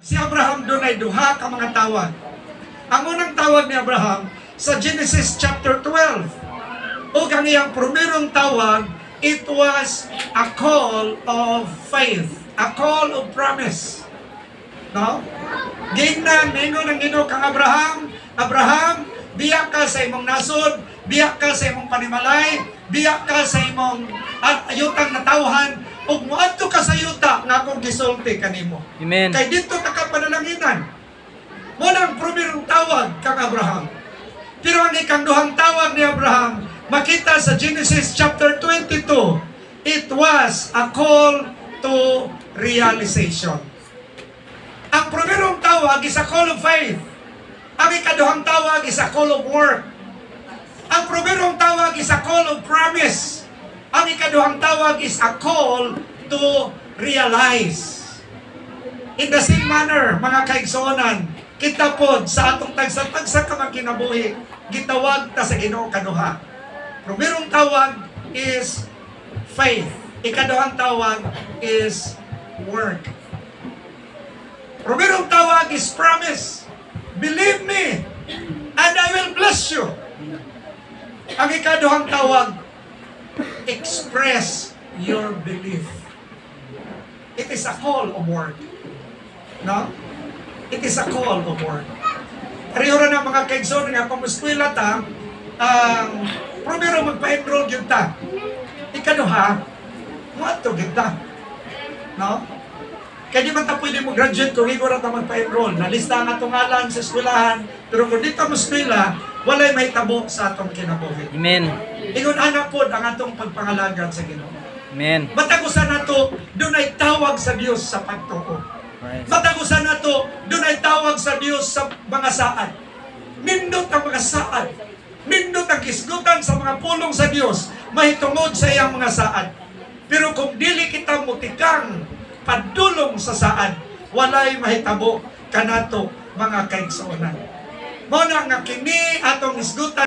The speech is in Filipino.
Si Abraham doon ay duha ka mga tawag. Ang unang tawag ni Abraham sa Genesis chapter 12. O ang iyang primerong tawag, it was a call of faith, a call of promise. No? Gingnan, ningon ang Ginoo kang Abraham, Abraham, biyak ka sa imong nasod, biyak ka sa imong panimalay, biyak ka sa imong ayutang natawhan, ug moadto ka sa yuta nga akong gisulti kanimo. Amen. Kay dito ta ka panalanginan. Mo nang primerong tawag kang Abraham. Pero ang ikangduhang tawag ni Abraham, makita sa Genesis chapter 22, it was a call to realization. Ang primerong tawag is a call of faith. Ang ikaduhang tawag is a call of work. Ang primerong tawag is a call of promise. Ang ikaduhang tawag is a call to realize. In the same manner, mga kaigsuonan, kita pod sa atong tagsa-tagsa ka magkinabuhi, gitawag ta sa Ginoo kaduha. Primerong tawag is faith. Ikaduhang tawag is work. Primerong tawag is promise. Believe me, and I will bless you. Ang ikaduhang tawag, express your belief. It is a call of work. No? It is a call of work. Parihura na mga kaigsoon nga, kung muskwila ta, primero magpa-enroll yun ta. Ikaduha, muadto yun ta. No? Kaya di man ta pwede mo graduate kung igor ta magpa-enroll. Nalista ang atong ngalan sa eskwelahan, pero kung dito muskwila, walay may tabo sa atong kinabuhi. Amen. Ingon anak po ang atong pagpangalagad sa Ginoo. Amen. Matagusan nato, doon ay tawag sa Dios sa pagtuo. Matagusan nato, doon ay tawag sa Dios sa mga saad. Nindot ang mga saad. Nindot ang kisgutan sa mga pulong sa Dios, mahitungod sa iyang mga saad. Pero kung dili kita mutikang padulong sa saad, walay mahitabo kanato mga kaigsuonan. Mo na nga kini atong isgutan